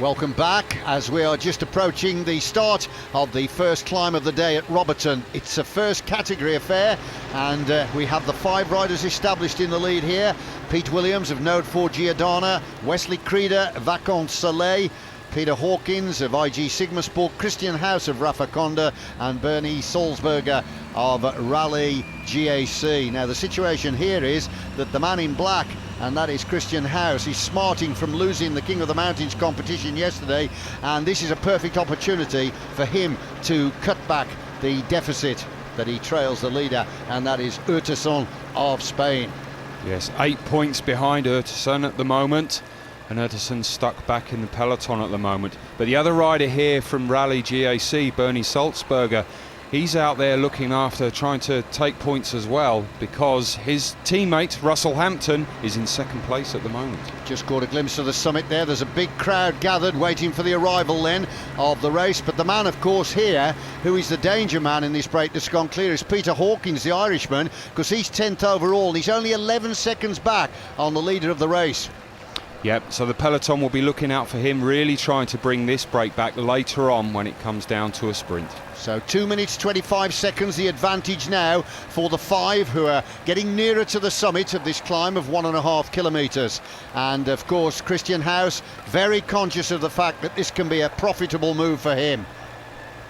Welcome back as we are just approaching the start of the first climb of the day at Roberton. It's a first category affair, and we have the 5 riders established in the lead here. Pete Williams of Node 4 Giordana, Wesley Creeder, Vacances Soleil, Peter Hawkins of IG Sigma Sport, Christian House of Rafa Conda, and Bernie Sulzberger of Rally GAC. Now the situation here is that the man in black, and that is Christian House, is smarting from losing the King of the Mountains competition yesterday, and this is a perfect opportunity for him to cut back the deficit that he trails the leader, and that is Urtasun of Spain. Yes, 8 points behind Urtasun at the moment, and Urtasun's stuck back in the peloton at the moment. But the other rider here from Rally GAC, Bernie Sulzberger, he's out there looking after, trying to take points as well, because his teammate Russell Hampton is in second place at the moment. Just caught a glimpse of the summit there. There's a big crowd gathered waiting for the arrival then of the race, but the man of course here who is the danger man in this break that's gone clear is Peter Hawkins, the Irishman, because he's 10th overall and he's only 11 seconds back on the leader of the race. Yep, so the peloton will be looking out for him, really trying to bring this break back later on when it comes down to a sprint. So 2 minutes 25 seconds the advantage now for the 5 who are getting nearer to the summit of this climb of 1.5 kilometres. And of course Christian House very conscious of the fact that this can be a profitable move for him.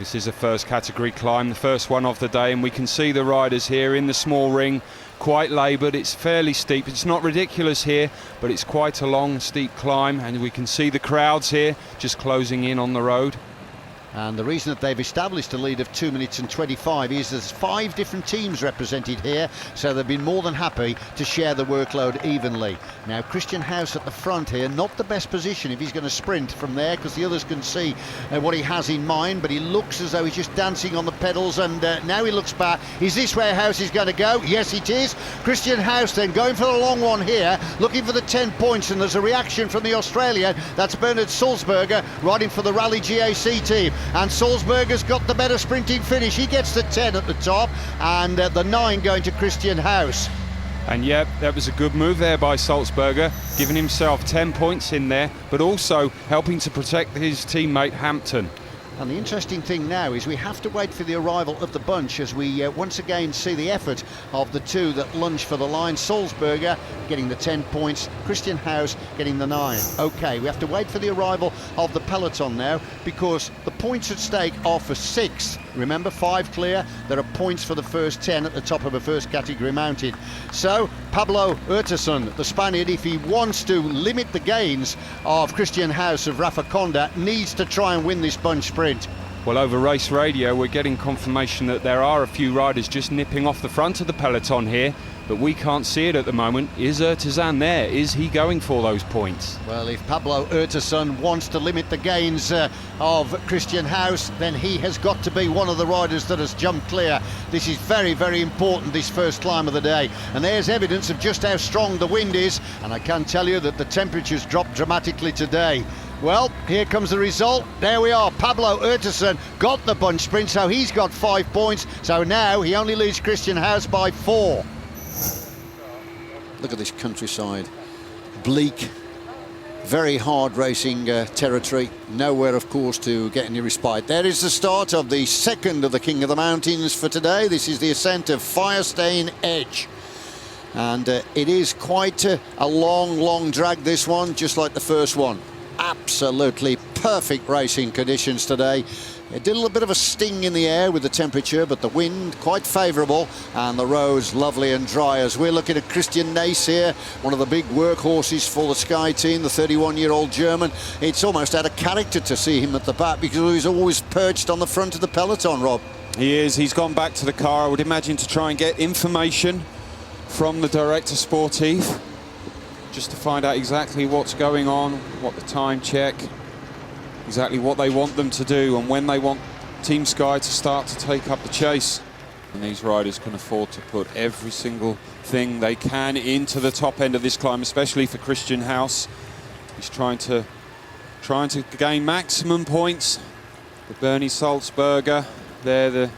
This is a first category climb, the first one of the day, and we can see the riders here in the small ring, quite laboured. It's fairly steep. It's not ridiculous here, but it's quite a long, steep climb, and we can see the crowds here just closing in on the road. And the reason that they've established a lead of 2 minutes and 25 is there's 5 different teams represented here, so they've been more than happy to share the workload evenly. Now Christian House at the front here, not the best position if he's going to sprint from there, because the others can see what he has in mind, but he looks as though he's just dancing on the pedals, and now he looks back. Is this where House is going to go? Yes, it is. Christian House then going for the long one here, looking for the 10 points, and there's a reaction from the Australian. That's Bernard Sulzberger riding for the Rally GAC team. And Sulzberger's got the better sprinting finish. He gets the 10 at the top, and the 9 going to Christian House. And yeah, that was a good move there by Sulzberger, giving himself 10 points in there, but also helping to protect his teammate Hampton. And the interesting thing now is we have to wait for the arrival of the bunch as we once again see the effort of the 2 that lunge for the line. Sulzberger getting the 10 points, Christian House getting the 9. Okay, we have to wait for the arrival of the peloton now, because the points at stake are for 6. Remember, 5 clear. There are points for the first 10 at the top of a first category mounted. So Pablo Urtasun, the Spaniard, if he wants to limit the gains of Christian House of Rafa Conda, needs to try and win this bunch sprint. Well, over race radio we're getting confirmation that there are a few riders just nipping off the front of the peloton here, but we can't see it at the moment. Is Urtasun there? Is he going for those points? Well, if Pablo Urtasun wants to limit the gains of Christian House, then he has got to be one of the riders that has jumped clear. This is very, very important, this first climb of the day. And there's evidence of just how strong the wind is, and I can tell you that the temperatures dropped dramatically today. Well, here comes the result. There we are. Pablo Urtasun got the bunch sprint, so he's got 5 points. So now he only leads Christian House by 4. Look at this countryside. Bleak, very hard racing territory. Nowhere, of course, to get any respite. There is the start of the second of the King of the Mountains for today. This is the ascent of Firestone Edge. And it is quite a long drag, this one, just like the first one. Absolutely perfect racing conditions today. It did a little bit of a sting in the air with the temperature, but the wind quite favourable, and the roads lovely and dry. As we're looking at Christian Nace here, one of the big workhorses for the Sky team, the 31-year-old German. It's almost out of character to see him at the back, because he's always perched on the front of the peloton, Rob. He is. He's gone back to the car, I would imagine, to try and get information from the director sportif, just to find out exactly what's going on, what the time check, exactly what they want them to do, and when they want Team Sky to start to take up the chase. And these riders can afford to put every single thing they can into the top end of this climb, especially for Christian House. He's trying to gain maximum points. The Bernie Sulzberger, there the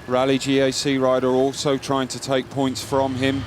Rally GAC rider, also trying to take points from him.